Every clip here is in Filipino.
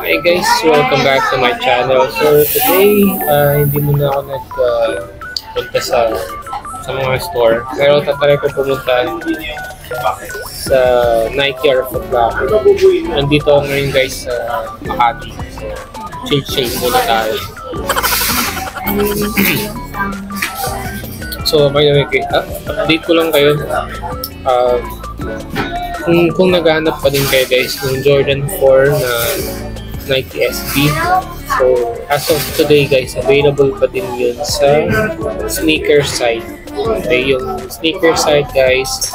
Hi guys, welcome back to my channel. So today, hindi muna ako punta sa mga store. Pero tatry ko pumunta sa Nike or Foot Locker. Nandito ako ngayon guys sa Makati. So chill muna tayo. So by the way, update ko lang kayo. Kung naghahanap pa din kayo guys ng Jordan 4 na Nike SB, so as of today guys, available pa din yun sa sneaker site. Okay, yung sneaker site guys,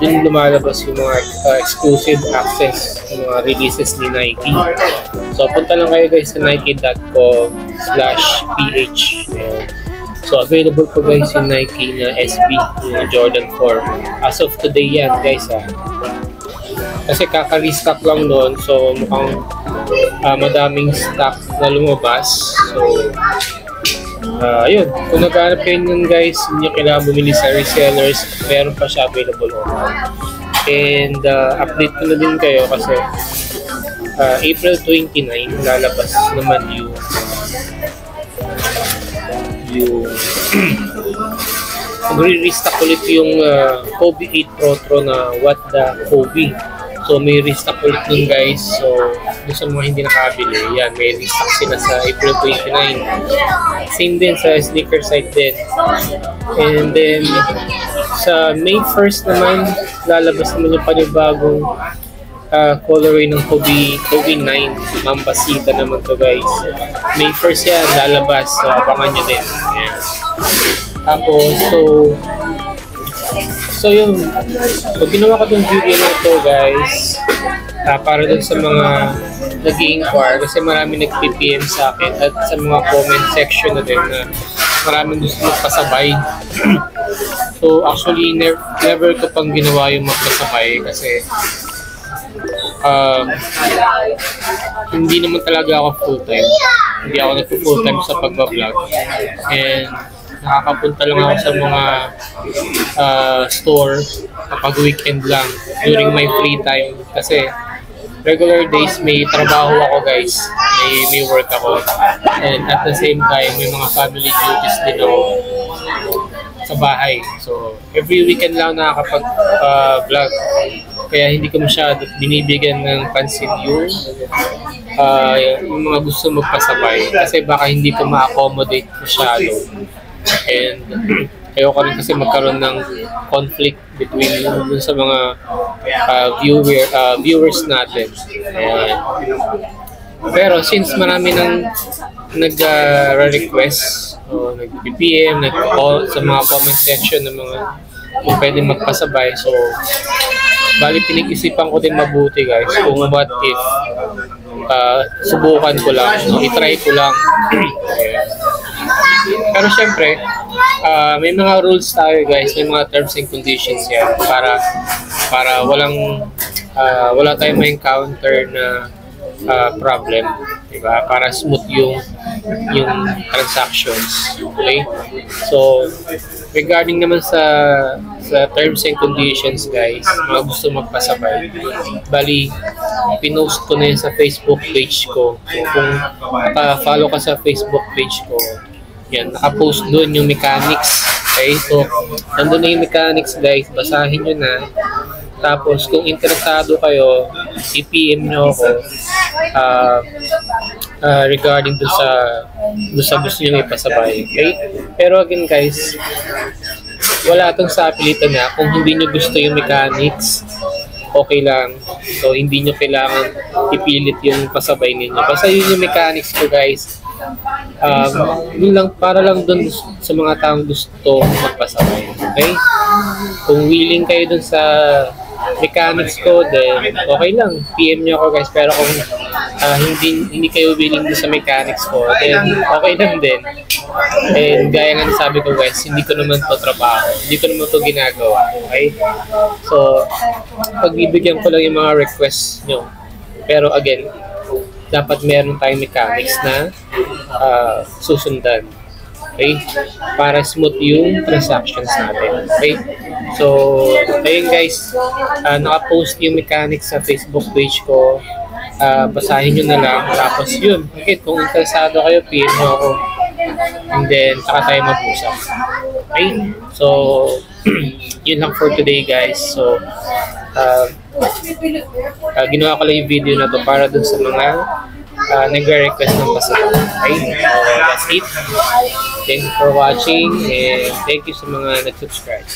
dun lumalabas yung mga exclusive access, yung mga releases ni Nike. So punta lang kayo guys sa nike.com/ph. So available po guys yung Nike na SB, yung Jordan 4. As of today yan guys Kasi kaka-restock lang noon, so mukhang madaming stock na lumabas. So ayun, kung naghanap kayo nun guys, hindi nyo kailangan bumili sa resellers, meron pa siya available online. And update ko na din kayo kasi April 29 lalabas naman yung magre-restock ulit yung Kobe 8 Pro na What the Kobe. So may restock ulit nun guys. So doon sa mga hindi nakabili, yan, may restock sila sa April 29. Same din sa sneaker site din. And then sa May 1st naman, lalabas naman yung panibagong colorway ng Kobe 9 Mambasita naman to guys. May 1st yan lalabas, so abangan nyo din. Ayan. Tapos so yun, so ginawa ko itong video na ito guys, para dun sa mga nag-i-inquire, kasi marami nag-PPM sa akin at sa mga comment section na din na maraming gusto magpasabay. So actually never ko pang ginawa yung magpasabay kasi hindi naman talaga ako full-time. Hindi ako nag-full-time sa pagbablog. And nakakapunta lang ako sa mga store kapag weekend lang during my free time. Kasi regular days may trabaho ako guys. May work ako. And at the same time, may mga family duties din ako sa bahay. So every weekend lang nakakapag-vlog. Kaya hindi ko masyado binibigyan ng pansin yung mga gusto magpasabay kasi baka hindi ko ma-accommodate masyado. And ayoko rin kasi magkaroon ng conflict between dun sa mga viewers natin. Ayan. Pero since marami nang nag-request o nag-PPM, nag-call sa mga comment section ng mga kung pwede magpasabay, so bali pinag-isipan ko din mabuti guys kung what if subukan ko lang, i-try ko lang. Pero syempre may mga rules tayo guys, may mga terms and conditions yan para wala tayong ma-encounter na problem, diba? Para smooth yung transactions. Okay, so regarding naman sa terms and conditions guys, mga gusto magpasabay, bali pinost ko na yun sa Facebook page ko. Kung follow ka sa Facebook page ko, yan, nakapost doon yung mechanics. Okay, so nandun na yung mechanics guys, basahin nyo na. Tapos kung interesado kayo, i-PM nyo ako regarding dun sa gusto nyo ipasabay. Okay? Pero again guys, wala itong sa apelitan na kung hindi nyo gusto yung mechanics, okay lang. So hindi nyo kailangan ipilit yung pasabay ninyo. Basta yun yung mechanics ko guys. Yun lang, para lang dun sa mga taong gusto magpasabay. Okay? Kung willing kayo dun sa mechanics ko, then okay lang, PM nyo ako guys. Pero kung hindi kayo willing dun sa mechanics ko, then okay lang din. And gaya nga sabi ko guys, hindi ko naman to trabaho, hindi ko naman to ginagawa. Okay? So pagbibigyan ko lang yung mga requests nyo. Pero again, dapat meron tayong mechanics na susundan. Okay? Para smooth yung transactions natin. Okay? So, ayun guys, naka-post yung mechanics sa Facebook page ko. basahin nyo na lang. Tapos yun, okay, kung interesado kayo, PM nyo ako. And then, saka tayo mag-usap. Okay? So, yun lang for today, guys. So, ginawa ko lang yung video na to para dun sa mga nagre-request ng pasabi. Okay? So, that's it. Thank you for watching and thank you sa mga nag-subscribe.